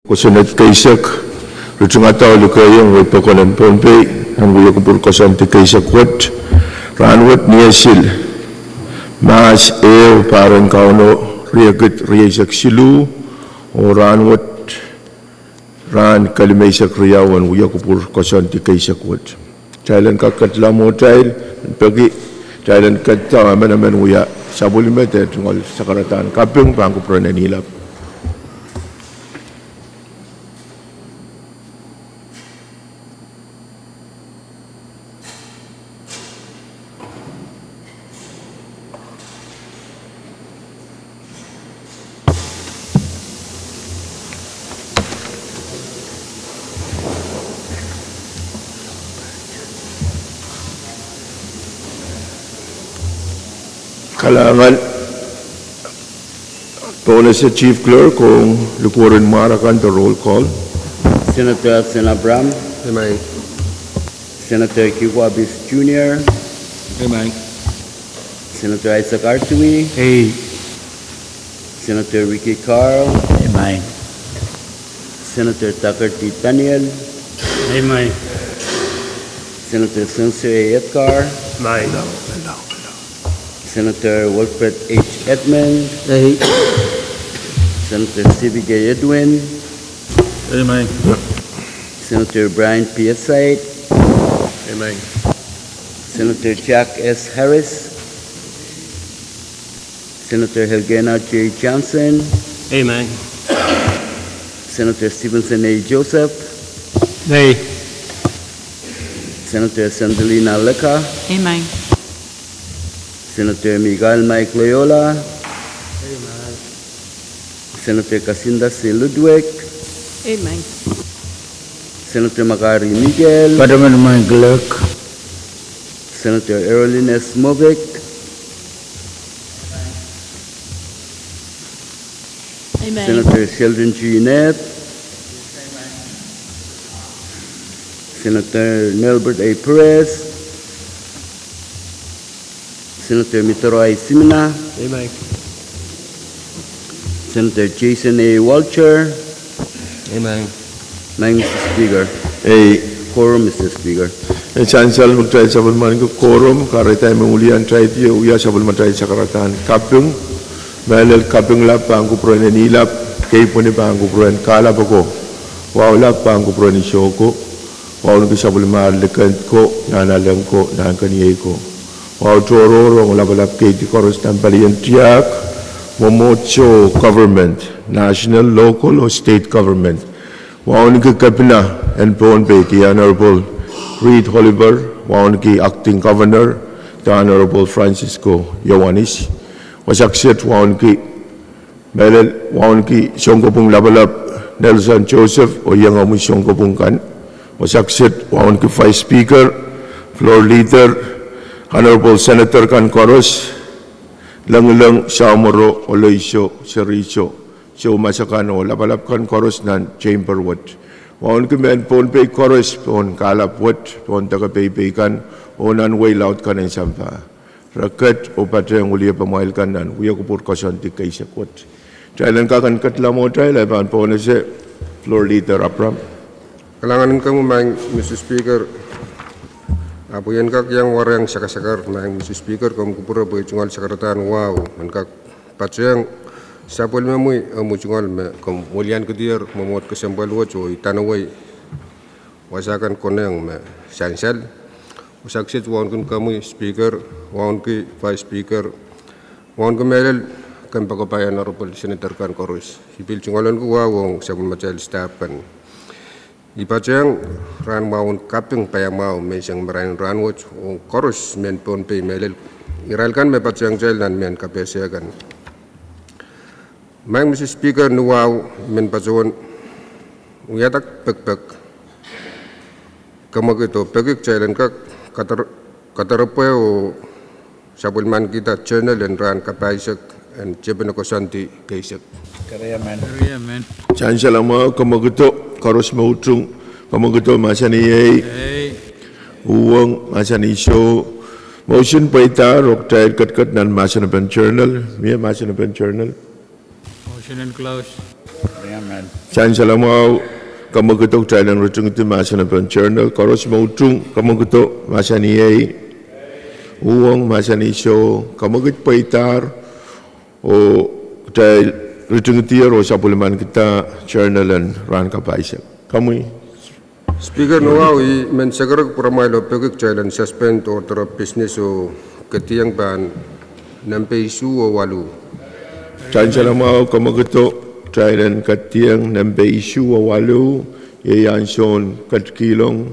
Kusunod kay Isak, Richungataw Lukayang, way Pakonan Pompey, and we Yakupurkosan to Kaisak Wat, Ranwat Niasil, Mas Eo Parang Kauno, Riagut Riasak Silu, or Ranwat Ran Kalimesak Riawan, we Yakupurkosan to Kaisak Wat. Thailand Kakatlamo Trail, and Pegi, Thailand Katawa Manaman, we are Sabulimet, Sakaratan, Kapung, Pangupran and Hilap. Kailangan po na si Chief Clerk kung lukurin marakan the roll call. Senator Alsen Abram, Amen. Senator Kiwabis Jr., Amen. Senator Isaac Artui, Hey. Senator Ricky Carl, Amen. Senator Tucker T. Daniel, Amen. Senator Sensei Edgar, Amen. Senator Wilfred H. Edmund, Hey. Senator C.B.J. Edwin, Amen. Senator Brian P. Esite, Amen. Senator Jack S. Harris, Senator Helgena J. Johnson, Amen. Senator Stevenson A. Joseph, Hey. Senator Sandelina Leca, Amen. Senator Miguel Mike Loyola, Senator Casinda C. Ludwig, Amen. Senator Macari Miguel, Padaman my Gluck. Senator Erolyn S. Movic, Amen. Senator Sheldon G. Nett, Senator Nelbert A. Perez, Senator Mitoroy Simina, Amen. Senator Jason A. Walcher, Amen. Mr. Speaker. Quorum, Mr. Speaker. Chancel magtry sa bulman ko quorum kare tayo mengulian try dia uya sa bulman try sa karatan kapung malal kapung la pangku proen nilap kay puni pangku proen kala bako wala pangku proen shoko wala ko sa bulman lekan ko nanalang ko nan kaniyay ko wala tororo wala balap kay di koros tampalian tiyak momocho government national local or state government wala ko kapina and pon pe ki honorable Reed Oliver, Waunaki Acting Governor, the Honorable Francisco Yowanis, Wasaksit Waunaki, Melel Waunaki, Songkopung Labalap, Nelson Joseph, o Yangamu Songkopung Kan, Wasaksit Waunaki Vice Speaker, Floor Leader, Honorable Senator Kan Koros, Langalang Samoro, Oloisyo, Sericho, So Masakano, Labalap Kan Koros Nan, Chamberwood. Waun kemen pon pay chorus pon kalap wot pon taga pay kan onan way loud kan ang sampa raket o patre ang uliya pamail kan nan uya kupur kosan ti kay sakot Thailand ka kan katla mo Thailand pan pon se floor leader Abram. Kailangan kamu main Mr. Speaker. Apo yan kak yang warang sakasakar main Mr. Speaker kamu kupura boy cungal sakaratan wow kak patseng sapol memui mucungal me kemulian kedir memuat kesempal wajo itanawai wasakan koneng me sansel usaksit wan kun kamu speaker wan ki vice speaker wan ke melel kan pakapayan narupol senator kan korus hipil cungalan ku wawong sabun macam staff kan ipacang ran maun kaping payang mau mesang merain ran waj korus men pon pe melel iralkan me pacang jalan men kapesa kan Mang Mr. Speaker nuwaw men pajon uyatak pek kamag ito pekik challenge kak katarapeo sabulman kita channel and ran kapaisak and jeben ko santi kaisak Amen. Chancel mo kamaguto karos mautung kamaguto masani uwang masani show motion paita rok tayo kat nan masana pen journal miya masana pen journal Motion and close. Amen. Chan salamau kamagutok trailan rutung itu masana pen journal koros mautung kamagutok masani ay uang masani show kamagut paitar o trail rutung itu o sapulman kita journalan ran kapaisa kami Speaker Nuawi mensagarag pramailo pagik chailan suspend order of business o katiyang ban nampe isu o walu. Chan salamau kamagutok trailan katiang nambe isu o walu yayan son katkilong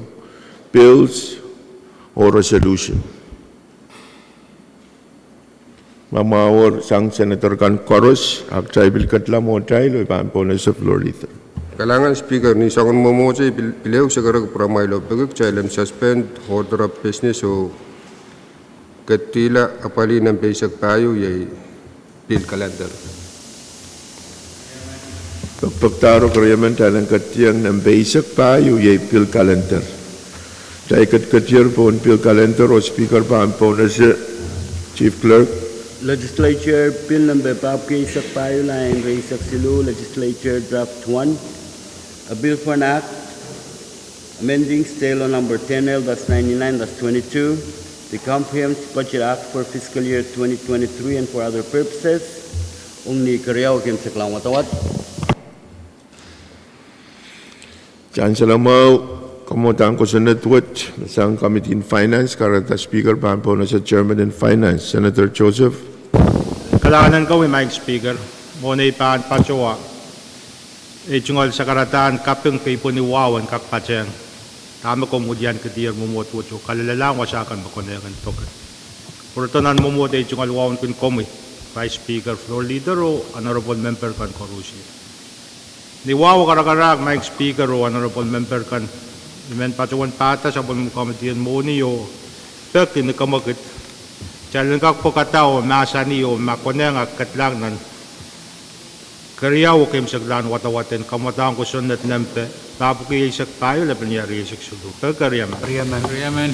bills or resolution. Mamawar sang Senator kan koros ak tribal katlam o trail o ipampon sa Florida. Kalangan Speaker ni sangon momoche pilew sagarag pramailo pagik chailan suspend order of business o katila apali nampe isak payo yay bill calendar. Pagpaktaro kriyaman talang katiyang ng basic pa yung pil calendar. Dahil katiyar po ang pil calendar o speaker pa ang po na si Chief Clerk. Legislature Bill Number Papke Sakpayo Line Ray Saksilu Legislature Draft 1. A bill for an act amending State Law Number 10L-99-22, the Comprehensive Budget Act for fiscal year 2023 and for other purposes. Ungni Karyaw Kim Saklang Watawat. Diyan sa lamaw, kamutan ko sa network, isang Committee in Finance, karata Speaker pa ang po na sa Chairman in Finance, Senator Joseph. Kailangan gawin, Mike Speaker. Muna ipaan patsawa. Ijungol sa karataan, kapyung kay po ni Wawan kakpatsang. Tama ko mo diyan kadir mumot-wot. Kalalalang wasakan makunayan token. Purutanan mumot ay ijungol Wawan kun komi. Vice Speaker, Floor Leader o Honorable Member kan Korusi. Ni Wawa karakarag, Mike Speaker o Honorable Member kan. Imen patsawan pata sa pang komitiyan mo niyo. Pekin na kamakit. Chalan kak po katao, nasa niyo, makunayan katlang nan. Karyaw kim saglan watawaten kamatang ko sunat nempe tapo ko isak tayo laban yari isak sudu karyaman. Amen.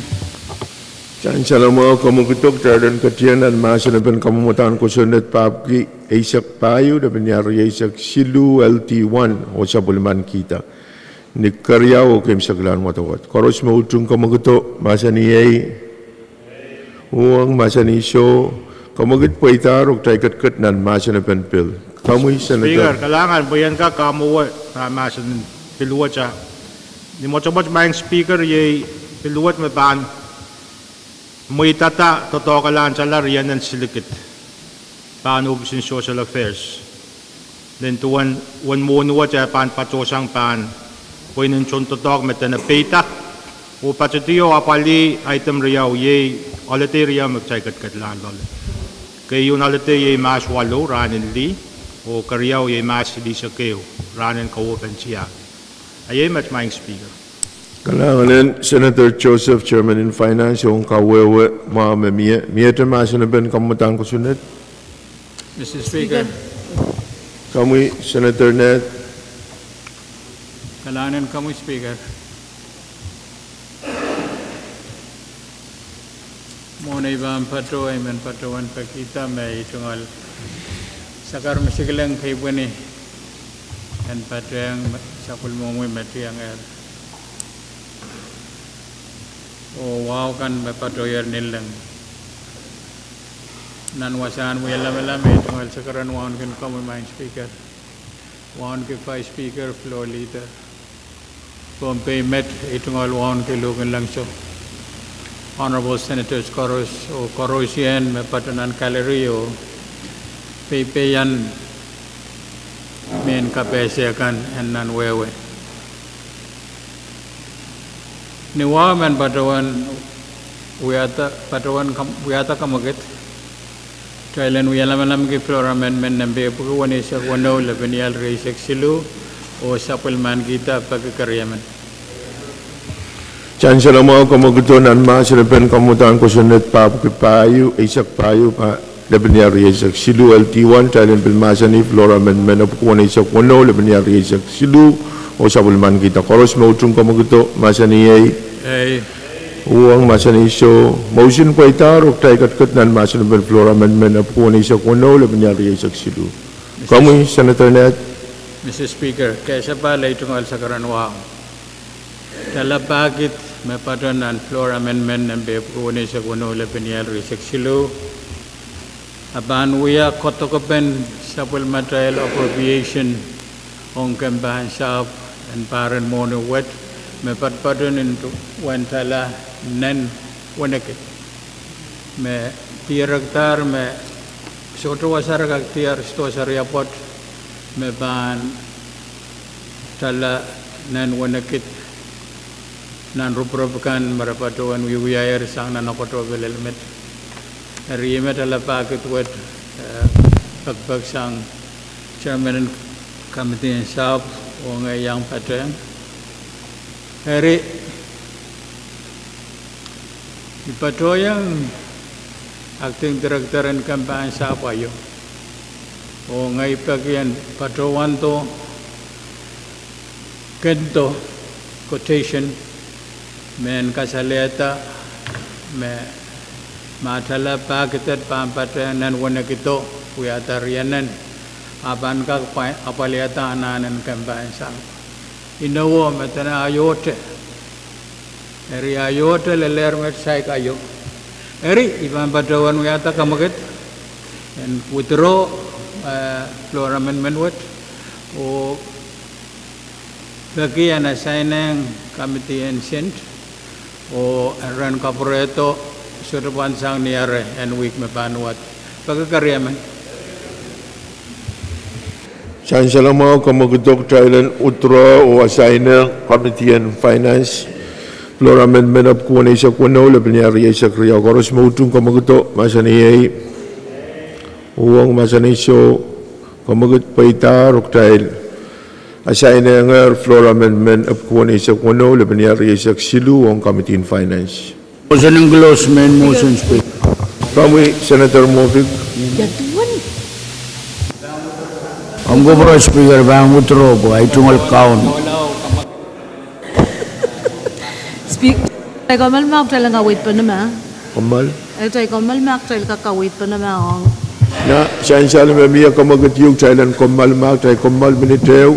Diyan sa lamaw, kamugutok, talan katiyan at masanapan kamutan ko sunat papki, isak payo, laban yari isak silu LT1 o sa bulman kita. Ni karyaw kim saglan watawat. Koros mautung kamugutok, masaniyay, uang masanisyo, kamugit po itarok tayo katkat nan masanapan pil. Kamuy, Senator. Speaker, kailangan bayan ka kamuwa na masan piluwat siya. Ni mo sabot mayang speaker yay piluwat may paan. Muy tata, totoo ka lang sa larian ng silikit. Paano ubusin social affairs. Then to one munuwa siya paan patosang paan. Kung yun yung totoo meta na peta. O patutiyo apali item riyaw yay alate riyaw magtsaykat lang doon. Kaya yun alate yay mas walo ranin li. O karyaw yay mas di sa kayo, ranan kaupan siya. Ayay mat mayang speaker. Kailangan Senator Joseph, Chairman in Finance, yung kawewe, mga miya masanapan kamutan ko sunat. Mr. Speaker, Kamuy, Senator Net. kailangan kamo, Speaker. Muna iba ang pato ay man patuan pakita may tungal. Sakar masigalang kay buwan and patayang sakul mo mo matiyang o wow kan mapatoyar nilang nanwasan mo yalam tungal sakaran wawan kan kamo main speaker wawan ke Vice Speaker Floor Leader Pompey met itungal wawan ke lugan lang so Honorable Senators Koros o Korosian mapatanan Calerio Pepe yan men kapesyakan and nan wewe. Niwa man patawan wiyata kamagit. Thailand wiyalaman ki floor amendment nambe pagwan isa wano labanial reisek silu o sapulman kita pagkakaryaman. Diyan sa lamaw, kamugutunan masanapan kamutan ko sunat papakipayo, isak payo pa. Labaniyari isak silu LT1, Thailand Pilmasa ni Flora Amendment of Kuwan isak wano, labaniyari isak silu o sabulman kita. Koros mautung kamuguto, masaniyay, uang masanisyo, motion po itarok, tayo katkat nan masanapan Flora Amendment of Kuwan isak wano, labaniyari isak silu. Kamuy, Senator Net. Mr. Speaker, kaysa pala itungal sa karanwang. Talapagit may patron ng floor amendment ng Bepuni sa Kuno Lepeniel Riseksilo. Abanuya kotokopen supplemental appropriation on Kambahan South and Paran Mono Wet may patron into Wentala Nen Wanakit. May tiraktar may soto wasarag tiar sto sa riapot may ban tala Nen Wanakit nan rupropakan marapatuan wiwiyayar sang nanakoto belelmet riyemet ala pakit wet pagbag sang chairman and committee in South o ngayang patren hari ipatoyang acting director and campaign South ayo o ngay pagyan patowan to kento quotation men kasaleta me matala pakitat pampatan nan wanakito kuyatarianan aban ka apaliata ananan kambansa inawo matana ayote eri ayote lelermet sai kayo eri iban batawan kuyata kamaget and withdraw floor amendment what o bagi ana sainang committee and sent o ran kaporeto surban sang niare and week mapanuat pagkakariaman Siyan sa lang mga kamagutok Thailand Utra o assigner Committee and Finance Floor Amendment of Kuwanay sa Kuwanaw Lapanyari ay sa Kriya Koros Mautong kamagutok Masaniyay Uwang Masanayso Kamagut Paita Roktail assigner nga Floor Amendment of Kuwanay sa Kuwanaw Lapanyari ay sa Silu ang Committee and Finance. Motion and close, main motion, Speaker. Kami, Senator Mofiq. Yatuan. Ang gobro, Speaker, bang utro po, ay tungal kaon. Speak. Tay ko malmak tay lang kawit pa naman. Kamal. Tay ko malmak tay kakawit pa naman. Na, siyan sa lang may kamagutyog Thailand Kamal Mak, tay Kamal Binitew.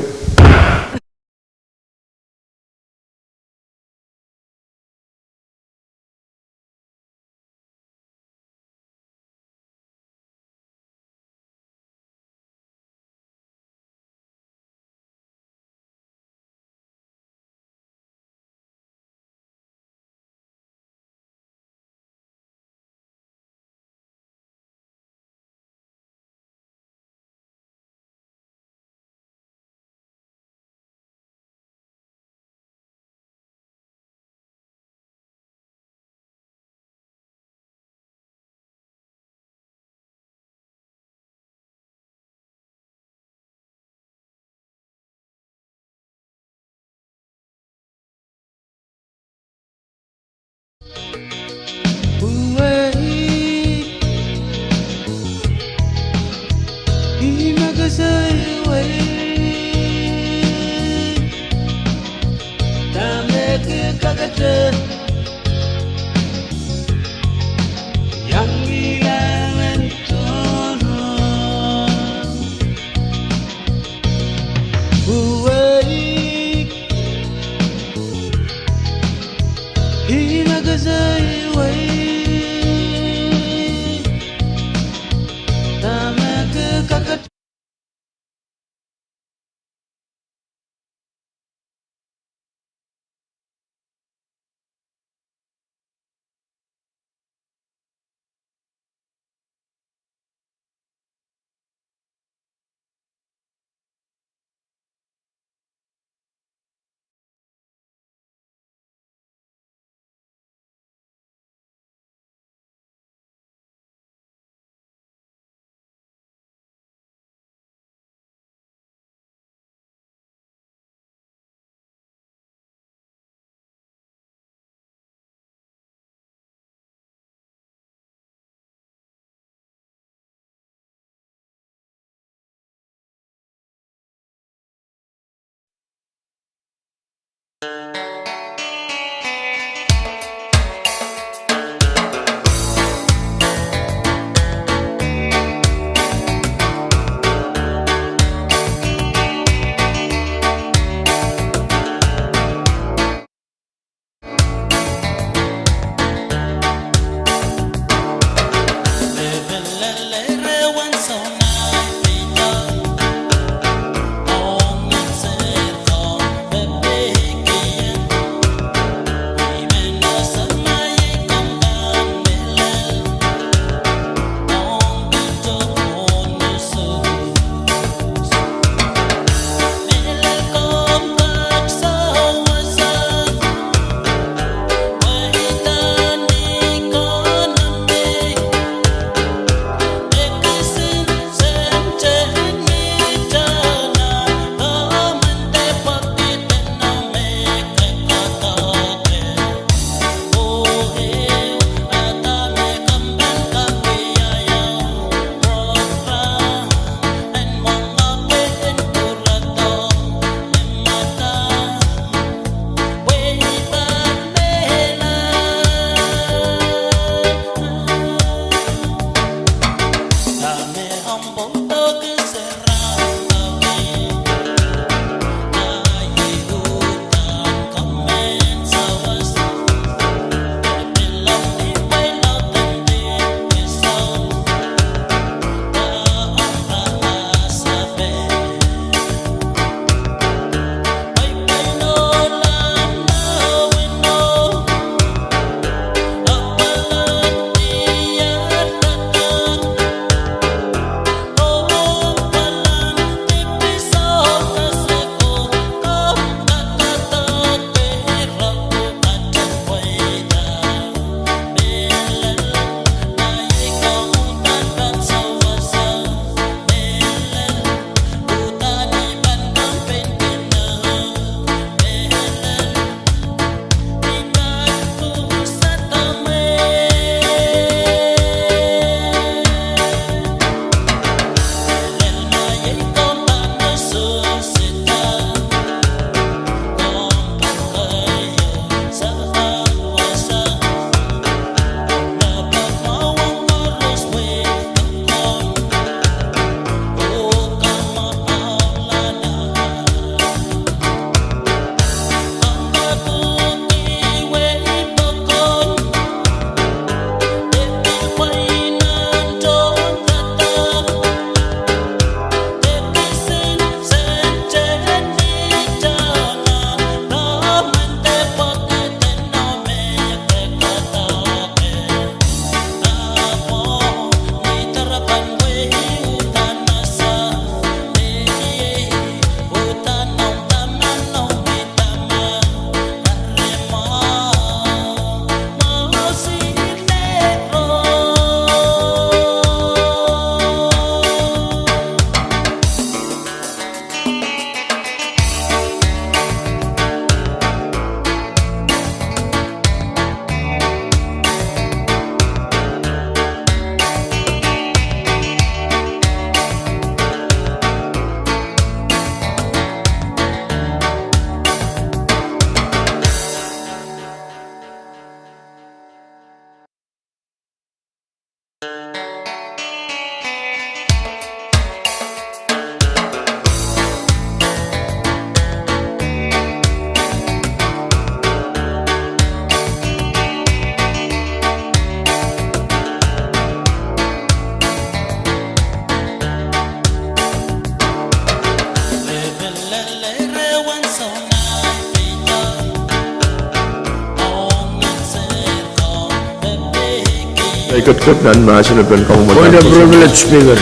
Ikat-kat nan masa na ben kamu Point of matan. privilege, Speaker.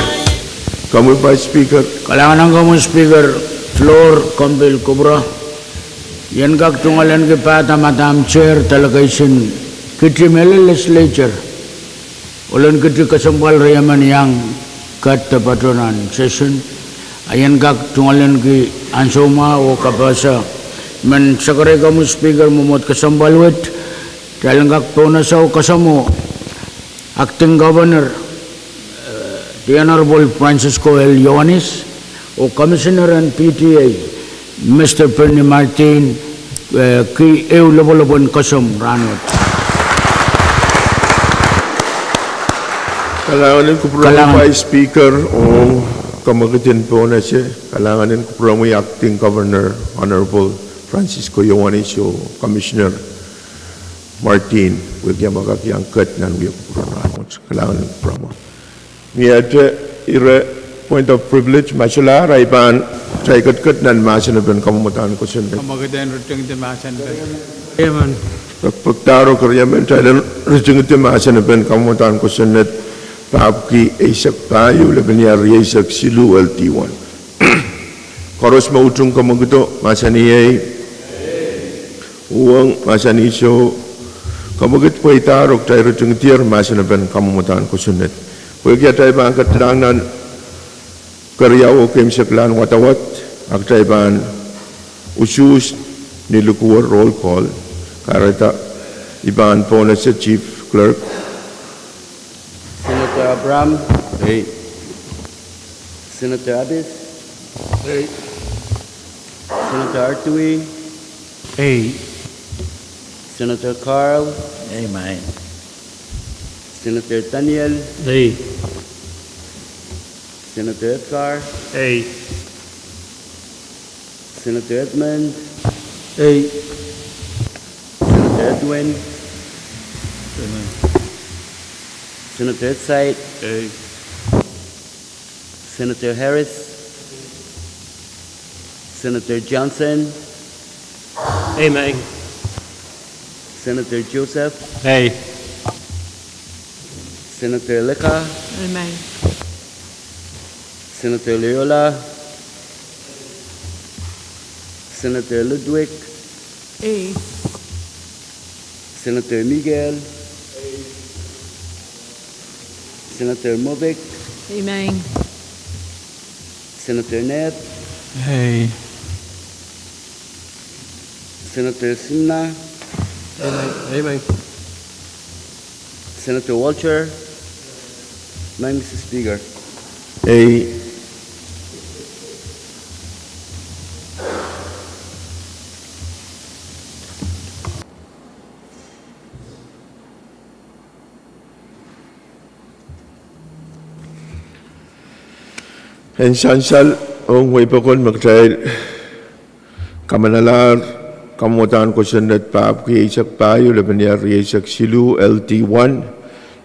Kamu Vice Speaker. Kailangan kamu, Speaker, floor, Kombil Kubra. Yan kak tungalan ke pata Madam Chair talaga isin kiti mele legislature. Ulan kiti kasambal rayaman yang kat patronan session. Ayan kak tungalan ke ansoma o kapasa. Man sakare kamu, Speaker, mumot kasambal wet. Kailan kak punasa o kasamo. Acting Governor, the Honorable Francisco L. Ioannis, o Commissioner and PTA, Mr. Perny Martin, ki eu lobolobon kasam ranot. Kailanganin ko po Kailangan. Vice Speaker o kamagitin po na siya. Kailanganin ko po Acting Governor, Honorable Francisco Ioannis o Commissioner Martin, wagya makakiyangkat nan wiya ko po kailanganin ko po. Miyate, ire point of privilege, masula, raiban, sa ikat-kat nan masa na ben kamumutan ko sunod. Kamagadan rutung dimasan ba? Amen. Pagtaro karyaman, sa ilan rin ito masa na ben kamumutan ko sunod. Paapki Isak Payo, laban niya Isak Silu LT1. Koros mautong kamagito, masa niya uwang masa niso kamagit po itarok tayo rin tiyer masa na ben kamumutan ko sunod. Huwag tayo ba ang katalangan karyaw o kim sa klan watawat, ang tayo ba usus nilukuwar roll call, karita ibaan po na sa Chief Clerk. Senator Abram. Hey. Senator Abis. Hey. Senator Artui. Hey. Senator Carl. Amen. Senator Daniel. Hey. Senator Edgar. Hey. Senator Edmund. Hey. Senator Edwin. Senator Edside. Hey. Senator Harris. Senator Johnson. Amen. Senator Joseph. Hey. Senator Leka. Amen. Senator Loyola. Senator Ludwig. A. Senator Miguel. Senator Movic. Amen. Senator Net. Hey. Senator Simna. Amen. Senator Walcher. Mr. Speaker. A Ensansal ang way pa kon magtay kamanalar kamutan ko sa net paap ki Isak Payo laban niya Isak Silu LT1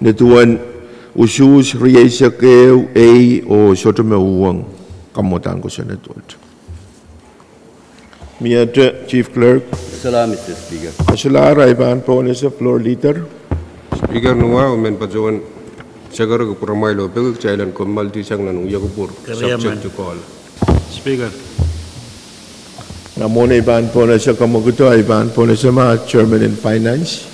netuan usus Isak A o sotomauwang kamutan ko sa net Miyata Chief Clerk Salaam, Mr. Speaker. Asulara iban po na sa floor leader. Speaker nuwa umen pajawan sagara ko pura mailo pag chailan ko malti sang nan uya ko pur subject to call. Speaker. Namuna iban po na sa kamuguto, iban po na sa mga Chairman in Finance,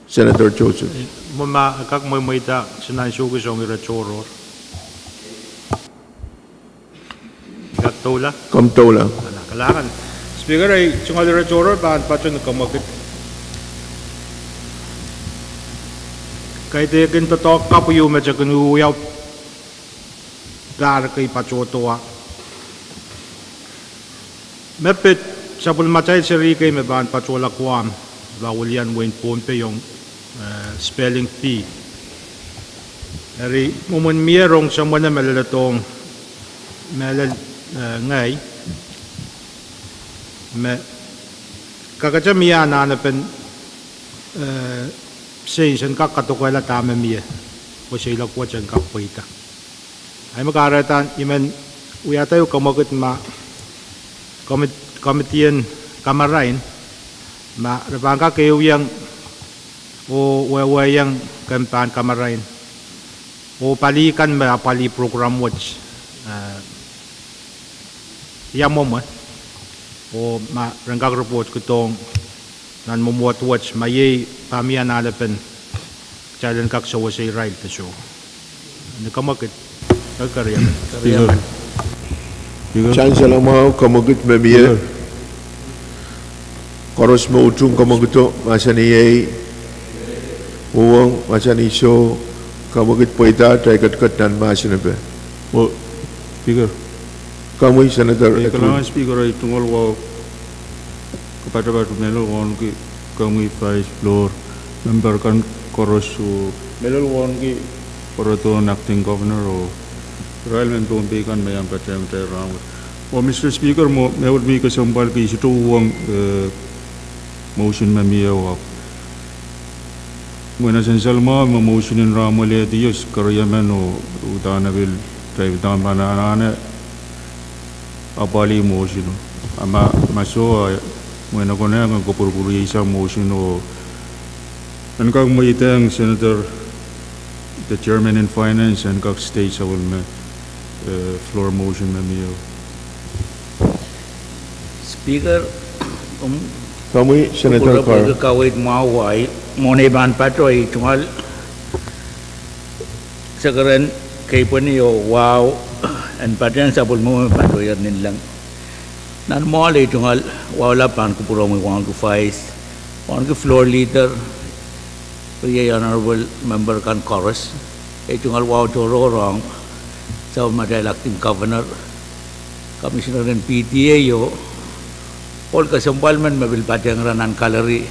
Senator Joseph. Mama kak mo ita sinansu ko song ira choro. Gatola. Kamtola. Kailangan. Speaker ay sungal ira choro pa patun kamakit. Kahit ikin totok ka po yung medyo kanuyaw gara kay pachotoa. Mepit sa pulmatay si Rikay may bahan pachola kuam bawal yan Wayne Pompe yung spelling P. Dari mumun mierong sa muna malalatong malal ngay me kakacam miya na pen say sen ka katukwela tama miya o sila ko chen ka puita ay makaratan imen uya tayo kamagot ma komitian kamarain ma rabangka kayo yang o wayang kampan kamarain o palikan ba pali program watch yamom o ma rangag report kutong nan momot watch maye pamian alapen jalan kak so say right to show ne kamakit kariya Chancellor mau kamagit memia koros mo utung kamagito masani ay uwang masani so kamagit poita taikat kat dan masani pe. Well, Speaker, Kamu Senator kailangan Speaker ay tungkol ko kepada Batu Melo won ki kami Vice Floor member kan koros su Melo won ki poroton acting governor o Royal Member kan mayam patem tay round. O Mr. Speaker mo may would be kasambal ki ito uwang motion mamiya wa. Muna sensal mo motion in ramole dios karyaman o utana bil drive down banana apali motion ama maso muna ko na ang kopurpuru isa motion o ankang mayitang Senator the Chairman in Finance and kag state sa ulme floor motion mamiya. Speaker, Kamu Senator Carr. kawit mawai money ban patroy tungal sakaran kay paniyo wow and patyan sabol mo patroy nin lang nan mo le tungal wala pan ko puro mo 1 to 5 1 to floor leader ye honorable member kan chorus e tungal wow to wrong sa madal acting governor commissioner and PTA yo all kasampalman mabil patyang ranan kalari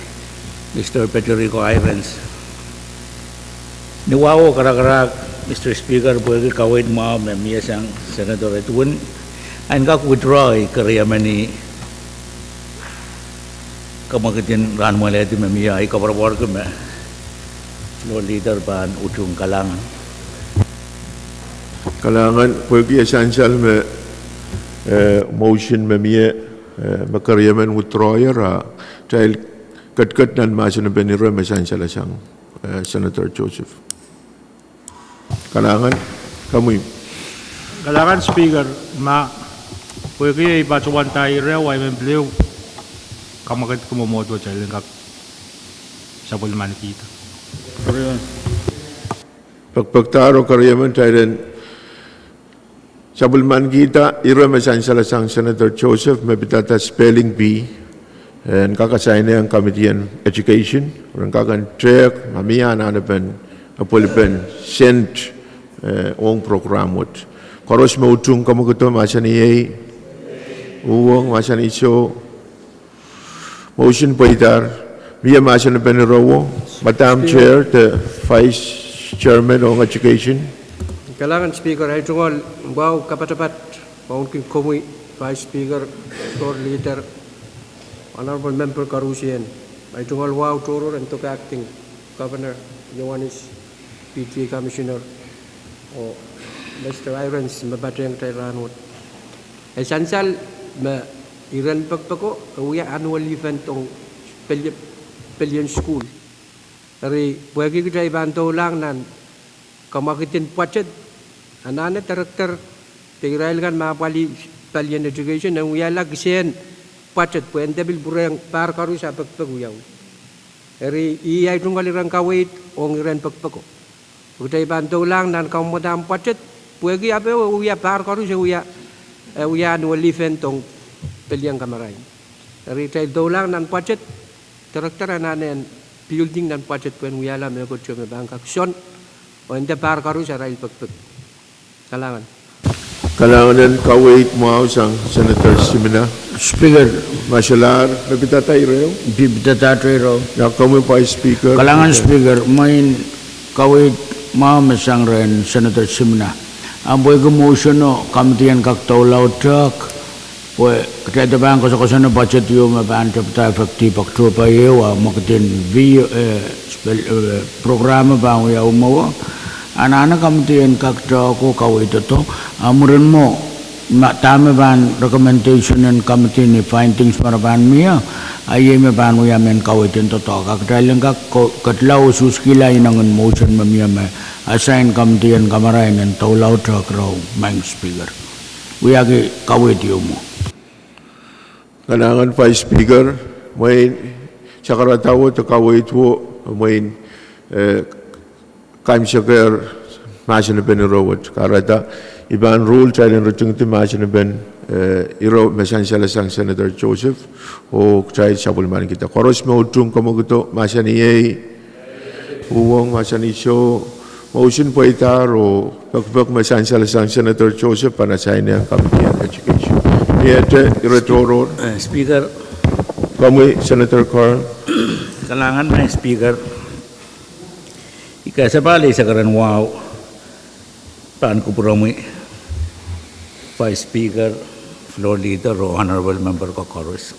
Mr. Peterico Irons. Niwawo karak-karak Mr. Speaker boleh kawin mau memiyasang Senator Edwin and kak withdraw karyaman kamakitin ran mo leti memiyay kabarabor ko me floor leader ban utung kalangan. Kalangan pergi essential me motion memia makaryaman withdrawer child kat dan masuk beniro essential sang Senator Joseph. Kalangan kamu Speaker ma pwede ipacuan tayo rew ay membleo kamakit kumomodo jalan kak sabol man kita. pagpagtaro karyaman tayo sabulman kita iro essential sang Senator Joseph mabitata spelling bee and kakasay na ang Committee on Education, orang kakan track, mamiya na napan, apolipan, sent ong program mo. Koros mo utung kamu kito, masan iyay, uwang, masan iso, motion po itar, miya masan napan rawo, Madam Chair, the Vice Chairman of Education. Kailangan Speaker, ay tungkol, wow, kapatapat, maungking kumi, Vice Speaker, Floor Leader, Honorable Member Karusian, ay tungkol wow turo and took acting Governor Yohanis PTA Commissioner o Mr. Irons mabatang Tairanot. Ay sansal ma iran pagpako uya annual event tong Pillion School. Dari bagi kita ibanto lang nan kamakitin pacet anane karakter tigral kan mapali Pillion Education ang uya lagsen pacet puente bil burang par karu sa pagpaguyaw. Eri iya itong kalirang kawit ong iran pagpago. Uday banto lang nan kamodam pacet puegi ape uya par karu sa uya annual event tong Piliang Kamaray. Eri tay do lang nan pacet karakter nanen building nan pacet puen uya lam ko chome bangka son o ente par karu sa rail pagpag. Kalangan. Kalangan dan kawit mau sang Senator Simina. Speaker, Masalar, nabitata iro. bibitata trero. Ya kamu Vice Speaker. Kalangan Speaker, main kawit mau mesang ren Senator Simna. Amboy ko motion no, kamitian kak taulaw tak. Pwe, kaya bang kosa na budget yung mabaan tapos efektif akto pa yewa makitin video programa bang ya umawa. Anak-anak kamitian kak taw ko kawit ito. Amuran mo. Tama ban recommendation and committee ni findings para ban miya ay may ban mo yamen kawitin to kakadailan ka katlaw suskila inangan motion mamiya may assign committee and kamarain and taulau trakrau mang speaker. We are kawit mo. Kailangan Vice Speaker, may sakaratawo to kawit wo, may kaim sakar masya na ben rawat. Karata iban rule tayo ng rutung ti masya na ben iro masan sila sang Senator Joseph o tayo sabulman kita. Koros mo utung kamuguto masya ni uwang masya ni show motion po itar o pagpag masan sila sang Senator Joseph panasay niya Committee on Education. Iyate iretoro. Speaker. Kamu Senator Carl. Kalangan may speaker. Ikasabali sa karan wow. Paan ko purami. Vice Speaker, Floor Leader, o Honorable Member Kokoros.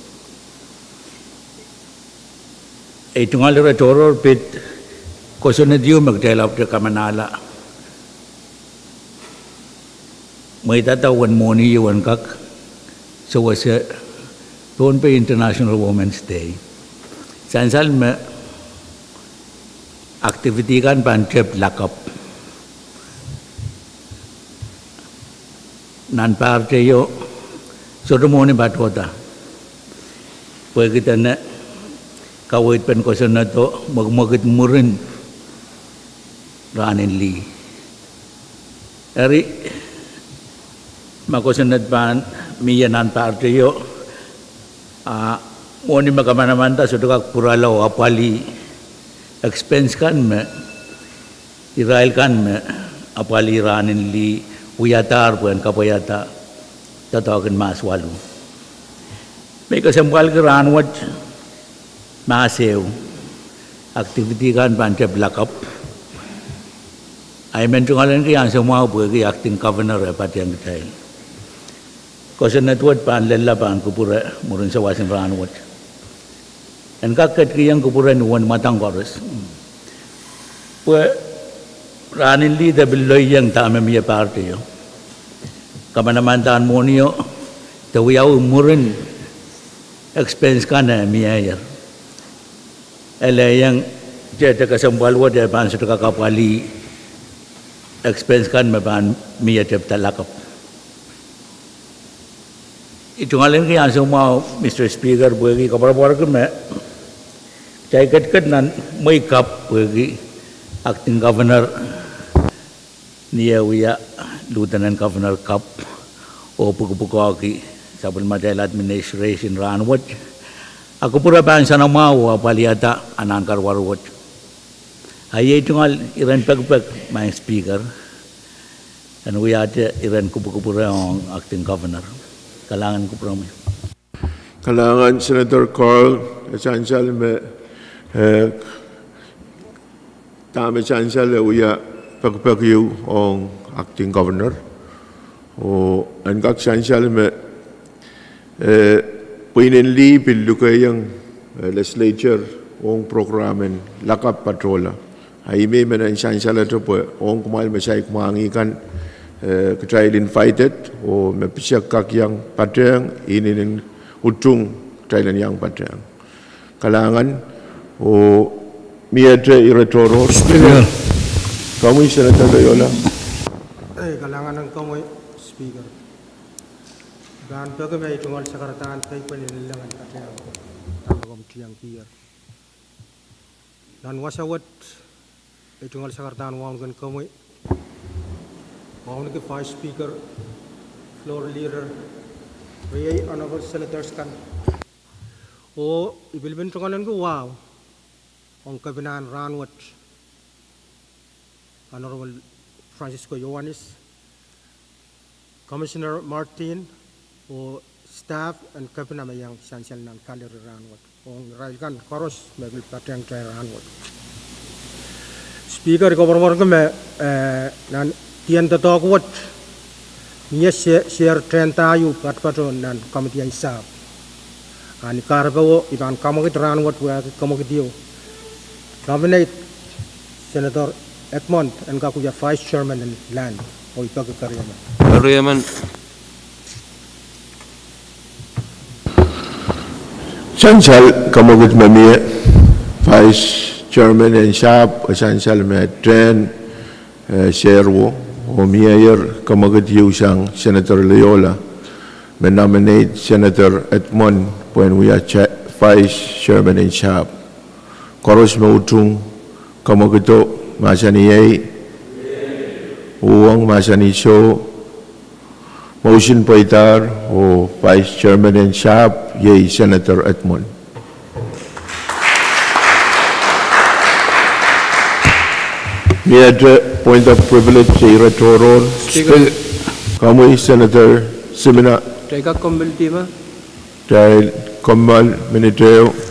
Ito nga iretoro pit kosunod yung magtelap na kamanala. May tatawan mo ni Iwan Kak. So was doon pa International Women's Day. Sansal me activity kan pan-trip lakap. Nan parte yo so mo ni batota. Pwede kita na kawit pen ko na to magmagit mo rin ranin li. Eri makosunod pan miya nan parte yo mo ni magamanamanta so kag puralaw apali expense kan me Israel kan me apali ranin li uyatar puen kapayata tatawagan maswalu may kasambal ka ranwat masew activity kan pancap lakap ay mentungalan kaya semua bagi acting governor pati yang detail kasi netwat pan lella pan kupura murun sa wasin ranwat en kakat kiyang kupura nuwan matang koros pwe ranin li da billoy yang tama miya parte yo kamanamantaan mo niyo tawiyaw murun expense ka na miya yer ele yang jeta kasambalwa de pan sa kakapali expense kan maban miya tep talakap. Itu ngalen kaya semua Mr. Speaker bagi kabar-kabar ke me cai kat nan mai kap bagi acting governor niya wiya lieutenant governor kap o puku-puku aki sabun madal administration ranwat aku pura bansa na mau apaliata anangkar warwat ayay tungal iran pag-pag my speaker and we are iran kupu-kupura ang acting governor. Kalangan ko promise. Kalangan Senator Carl, esansal me tama esansal uya pagpagyo ang acting governor. O angkak esansal me pinili pilukayang legislature ang programen lakap patrola. Ay may man esansal ito po ang kumail masay kumangikan trial invited o mapisyak kak yang patrang inin utung trial yang patrang kalangan o miadre iretoro speaker kamu Senator Loyola kalangan ng kamu speaker dan pagkabay tungkol sa karatan kay panilangan patrang tapos tiyang pier dan wasawat tungkol sa karatan wang kan kamu Honorable Vice Speaker, Floor Leader, Ray Honorable Senators kan. O ibilbin tungalan ko wow. Ang kabinan ranwat Honorable Francisco Ioannis, Commissioner Martin, o staff and kabinan mayang sansal ng kalir ranwat. Ang railkan koros mabil patang tray ranwat. Speaker ko barbar ko me nan tiyan tatawag niya share 30 tayo patron nan committee ang sab ani karabawo iban kamagit ranwat wa kamagit dio nominate Senator Edmond and kakuya Vice Chairman ng Land o ipagkakariyaman Kariyaman Sansal kamagit mami Vice Chairman and Shop esansal me trend Sherwo o Mayor Kamagatiw siyang Senator Loyola may nominate Senator Edmond when we are Vice Chairman in Shab. Koros mautung Kamagato Masaniyay Uwang Masanisyo motion paitar o Vice Chairman in Shab yay Senator Edmond. May point of privilege sa Iratoron. Speaker, Kamuy Senator Simina teka kombiltima. dahil Kamal Miniteo.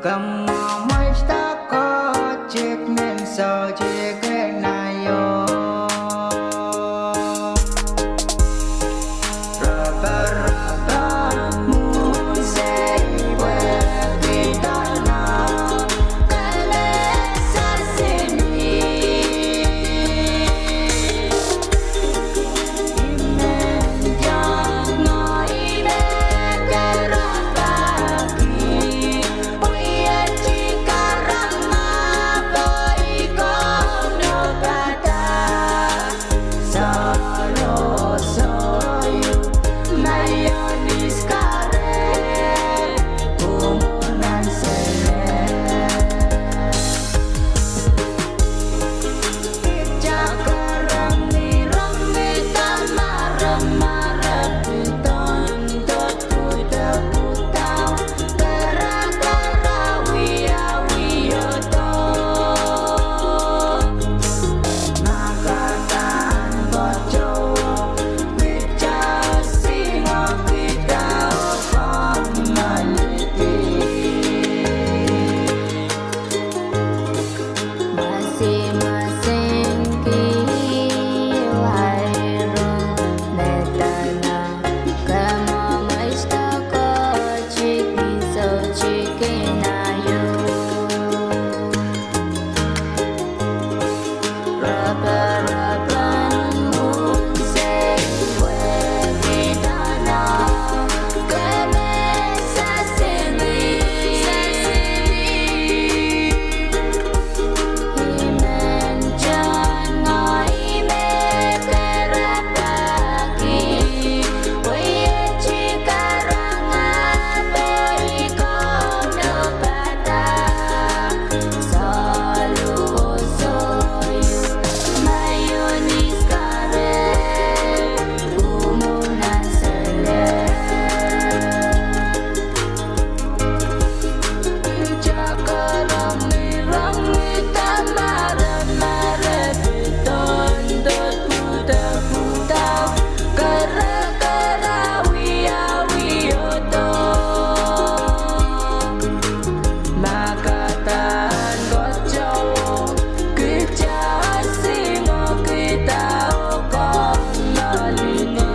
Kamu mustaqo cik men so cik nayo Raba musay webitana Kalesa sini Imenjang ngoine kerabaki Uya cikarang maboy kono bata Solo soyu mayonis kare Umunan sele Jakarang nirami tamarem-marem Dot kuda putau Gara-gara wiya-wiyoto Makatan bojowo Wicau singo kita maniti Masing-masing kiwairo Netana Kamo maistako Chiki so chiki nayo Raba-raban munsay webitana Kemesa sini Imenjan ngoime kerabaki Uya cikarang aboy kono bata Solo soyu mayonis kare Umunan sele Jakarang nirami tamarem-marem Dot kuda putau Gara-gara wiya-wiyoto Makatan bojowo Kejauh singo kita kono lini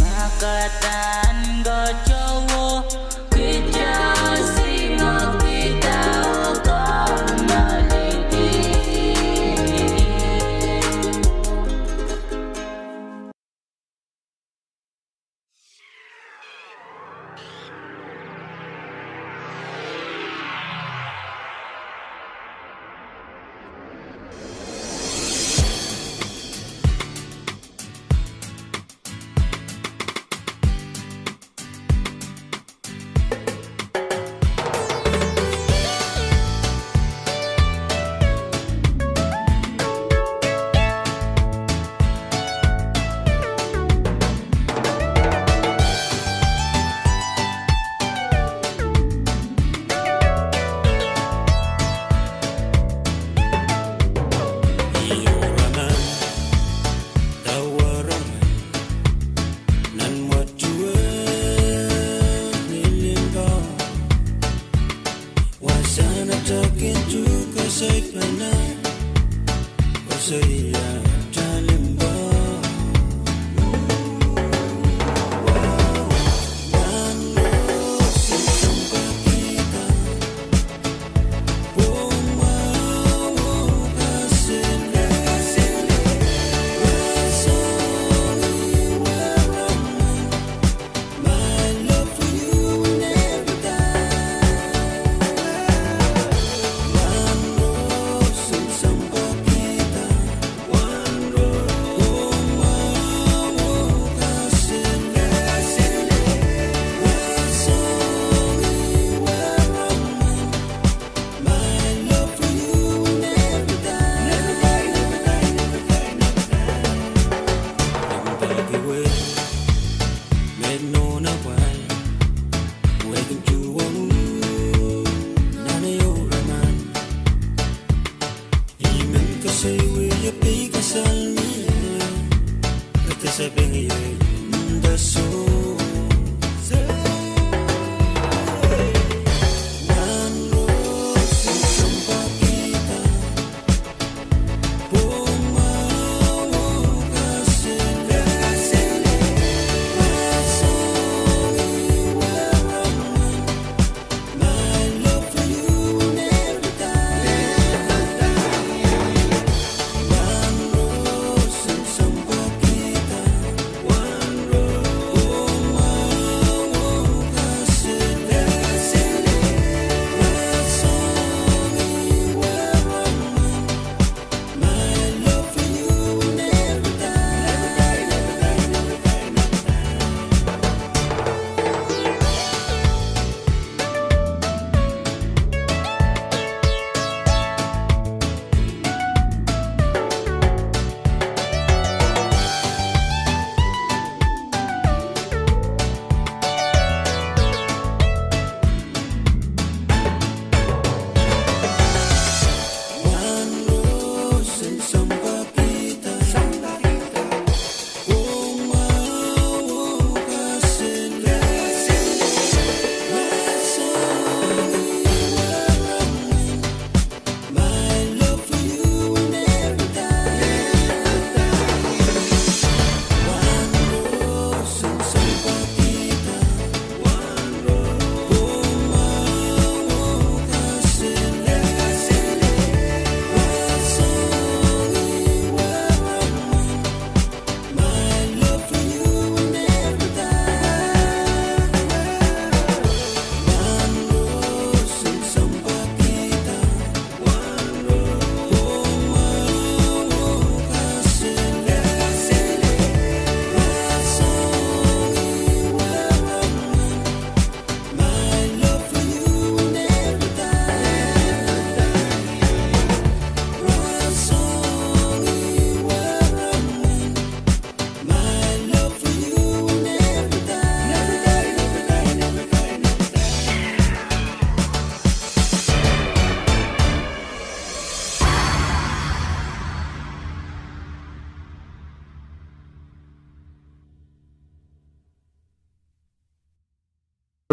Makatan bojowo Kejauh singo kita kono lini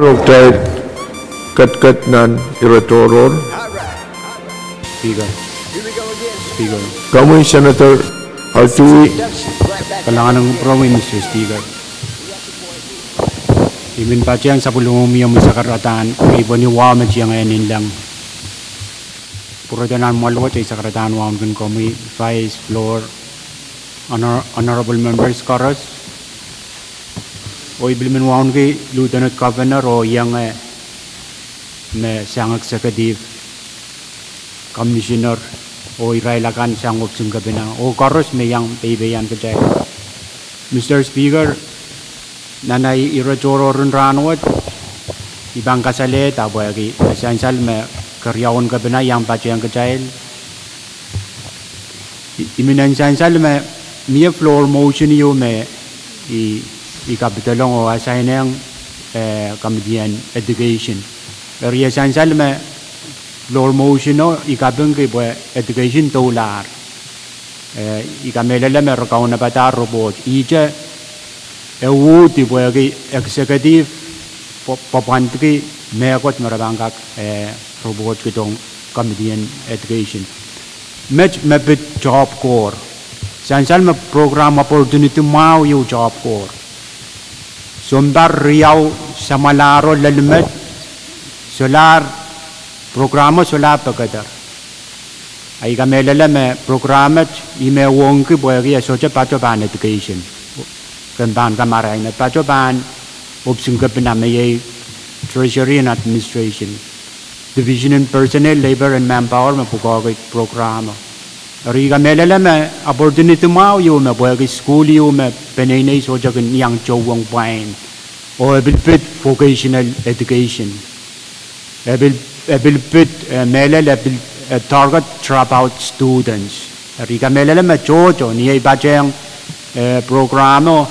Roktaid kat nan iratoror. Speaker. Speaker. Kamu Senator Altui Kailangan ng promi, Mr. Speaker. Imin pa siyang sa pulungumiyam sa karatan, iba ni Wama siyang ngayon lang. Puro tanan maluwat sa karatan Wama kun kami, Vice, Floor, Honorable Members, Chorus. O ibilmin Wama kay Lieutenant Governor o yang may siyang executive commissioner o irailakan siyang opsing gabi na o Chorus may yang paybayan ka dyan. Mr. Speaker, nanay irajoro rin ranwat, ibang kasali, tabo yagi, esansal may karyawan ka na yang pachi yang kajayil. Iminansal may miya floor motion yu may ikapitalong o assign ng comedian education. Pero esansal may floor motion no, ikabang kay education $2. Ikamelala may rakaw na bata robot. Ija, ti boyagi executive papantki mekot marabangkak robot kitong comedian education. Match mabit job core. Sansal ma program opportunity mau yu job core. Sumbar riyaw sa malaro lalmet solar programa solar pagkadar. Ay kamelala me programat ime wongki boyagi asocha pachoban education. Kanban kamaray na pachoban opsing kapinamay Treasury and Administration Division in Personnel, Labor and Manpower mapugagay programa. Ari kamelala me opportunity mau yu me boyagi school yu me penenay socha kan yang chowang pain o ebilpit vocational education. Ebilpit melala target dropout students. Rika melala ma jojo niya ibajang programo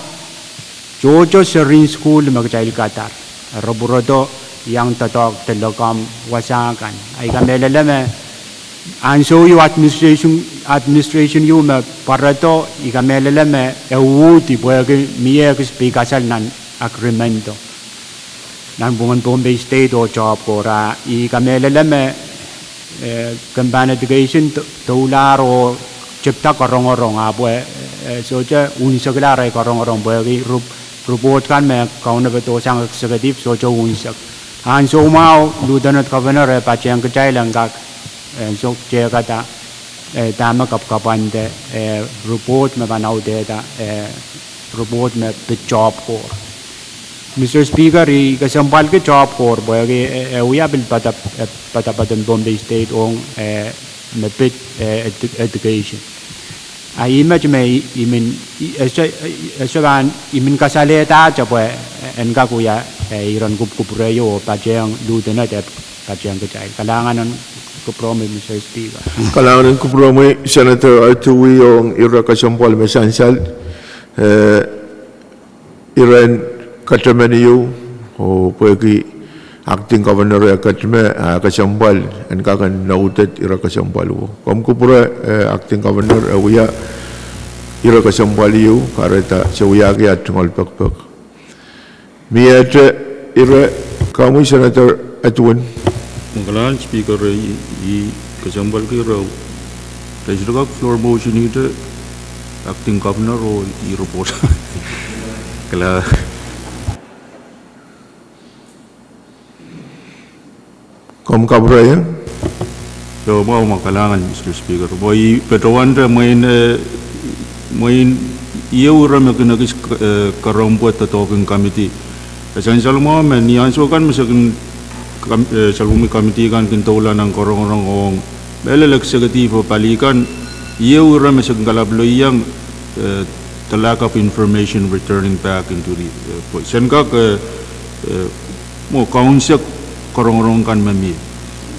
jojo sa rin school magjail Qatar. Roburodo yang tatok telecom wasakan. Ay kamelala ma anso yu administration yu ma parato ikamelala ma ewuti boyagi miya kispikasal nan agreemento. Nan bungan Bombay State o job ko ra ikamelala ma Kamban education $2 o chipta korong-orong apo soja unisagla ray korong-orong boyagi report kan me kauna beto sang executive soja unisak han so mau Lieutenant Governor pachang kacay lang kak so che kata tama kapan de report me banaw de ta report me the job ko Mr. Speaker, kasampal ke job core boyagi uya bil patapatan Bombay State ong mapit education. Ay image may imin esaban imin kasaleta cha boy enka kuya iron kupureyo pajang Lieutenant pajang kacay. Kalangan ng kupromi Mr. Speaker. Kalangan ng kupromi Senator Altui yung ira kasampal mesansal iran Katamaniyo o pagi acting governor ya katme kasambal en kakan nautet ira kasambal wo kom kupura acting governor uya ira kasambal yu kareta sewya ya tungol pakpak miat ira kamu Senator Atun Mengkalan speaker i kasambal ke raw Tajrugak floor motion ite acting governor o i report kala Kom kabraya? So mau makalangan Mr. Speaker. Boy petawanda main iya ura makinagis karampuat tatoking committee. Essential mo man nianso kan masakin salumi committee kan kintola ng korong-korong ong belal executive palikan iya ura masakin kalablo iyang the lack of information returning back into the senkak mo kaunsak korong-korong kan mami.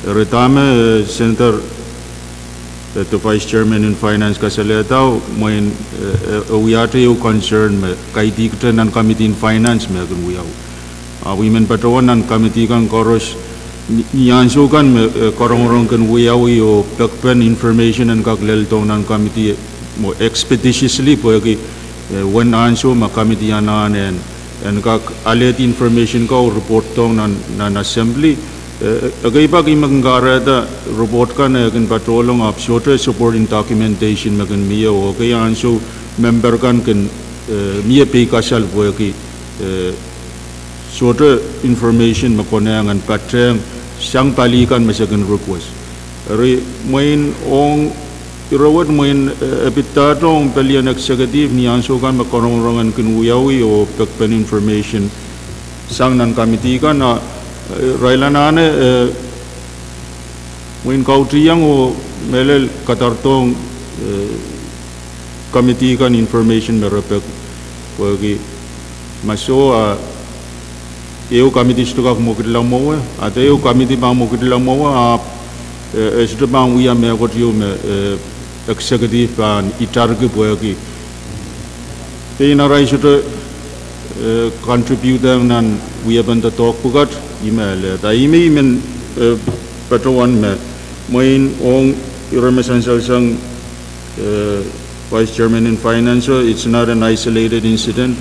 Retame Senator the Vice Chairman in Finance kasaletaw moin uyate yung concern me kay dikta ng Committee in Finance me kan uyaw. Women patawan ng committee kan koros niyanso kan korong-korong kan uyaw yung pagpen information ng kagleltong ng committee mo expeditiously po yung when anso ma committee yanan and and kak alert information ka report tong nan assembly agay pag imaggara da report ka na kan patrolong of shorter supporting documentation magan miya o kaya anso member kan miya pay kasal po ki shorter information makonangan patreng siyang palikan masagan request Ri main ong irawat main epitatong palian eksekutif ni ansukan makorongan kinuyawi o pekpen information sang nan committee kan na railanane main kautriyang o melel katartong committee kan information merapek pagi maso eu committee stukak mukidlang mo at eu committee bang mukidlang mo sudah bang uya me kotiyo me eksekutif ban itarge boyaki ina rai sudah contribute nan uya banda talk bukat email ta email men patawan me main ong irremesansal sang vice chairman in finance it's not an isolated incident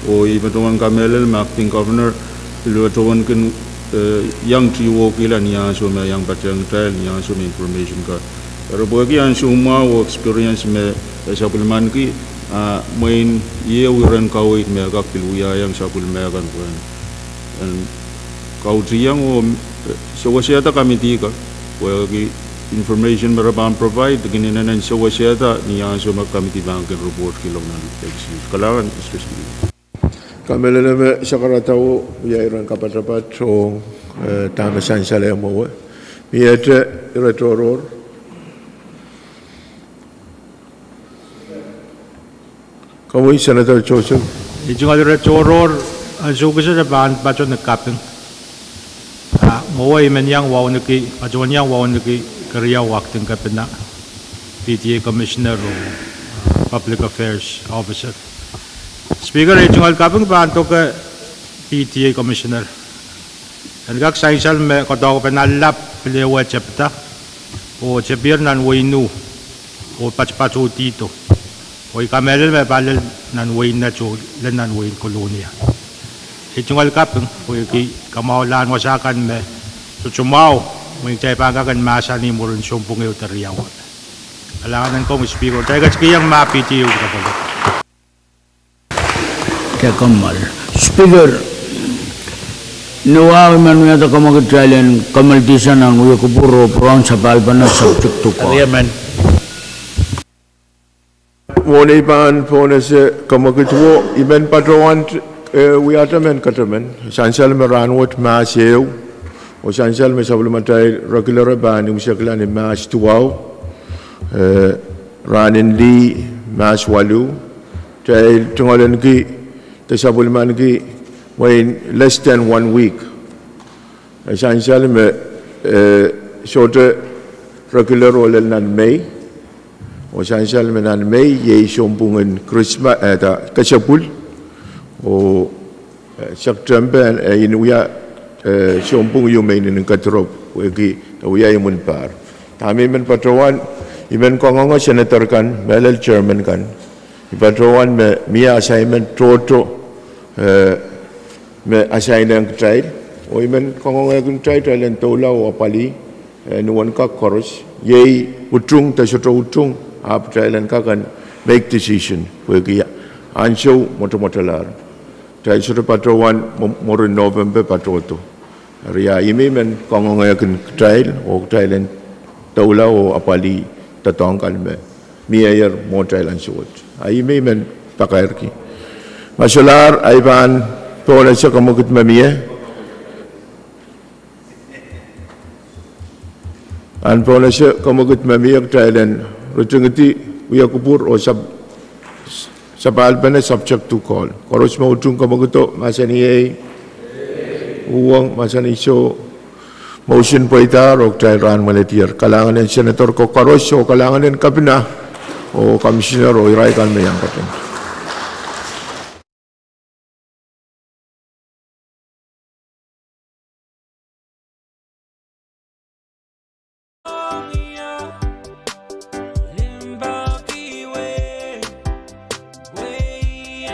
o ipatawan kamelel acting governor luatawan kan yang triwo kila niya so me yang batang trial niya so me information ka pero bagi ang suma o experience me sa pulman ki main ye uran kawit me ka piluya yang sa pulme kan kuan and kau triang o so wasiata committee ka bagi information merabang provide gininan so wasiata niya so me committee bang kan report kilong nan excuse kalangan especially Kamelele sakaratau ya iran kapat-rapat so tama sansale mo miete retoror kamu senator Joseph Ijungal retoror azugisa na ban bacho na kapeng mo ay menyang waw niki ajon yang waw niki kariya wakting kapena PTA commissioner o public affairs officer Speaker, Ijungal kapeng banto ka PTA Commissioner. Nagak saisal me kotaw penalap pelewa chapta o chapir nan wainu o pachpachu tito. O ikamel me balel nan wain na chu len nan wain kolonia. Ijungal kapeng o ki kamaulan wasakan me chuchumao mo chay pagagan masa ni murun sumpung euteriyaw. Alangan ko Speaker, tayo kiyang ma PTA kapag Kamal. Speaker, nawa man yata kamag-trial kamaltisan ng uya kupuro prong sa palpan na subject to ko. Wone ban pone se kamagitwo iben patrawan uyata men katamen sansal meranwat maseu o sansal me supplementary regular ban usiaklan mas tuaw ranin li mas walu tay tungolen ki Sabulman ki when less than 1 week. Essentially me shorter regular role nan May. Essentially me nan May ye shombungen Christmas ta kasapul o September in uya shombung yu May nin katrop wegi uya imun par. Tami men patrawan imen kongongo senator kan melel chairman kan. Patrawan me mia assignment toto me assign trial o imen kong trial en tola o apali nuan ka koros ye utung ta soto utung ap trial en ka kan make decision pegi ansho motomotalar trial soto patrawan more November patroto ria imen kong trial o trial en tola o apali tatong kan me miayer mo trial en short ai imen pakair ki Masalar aiban pole sa kamukit mamie an pole sa kamukit mamie Thailand rutungiti uya kupur o sabal bana subject to call koros mo utung kamukuto masani uwang masani so motion poitar o Thailand maletier kalangan ng senator ko koros o kalangan ng kabina o commissioner o iray kan mayang katin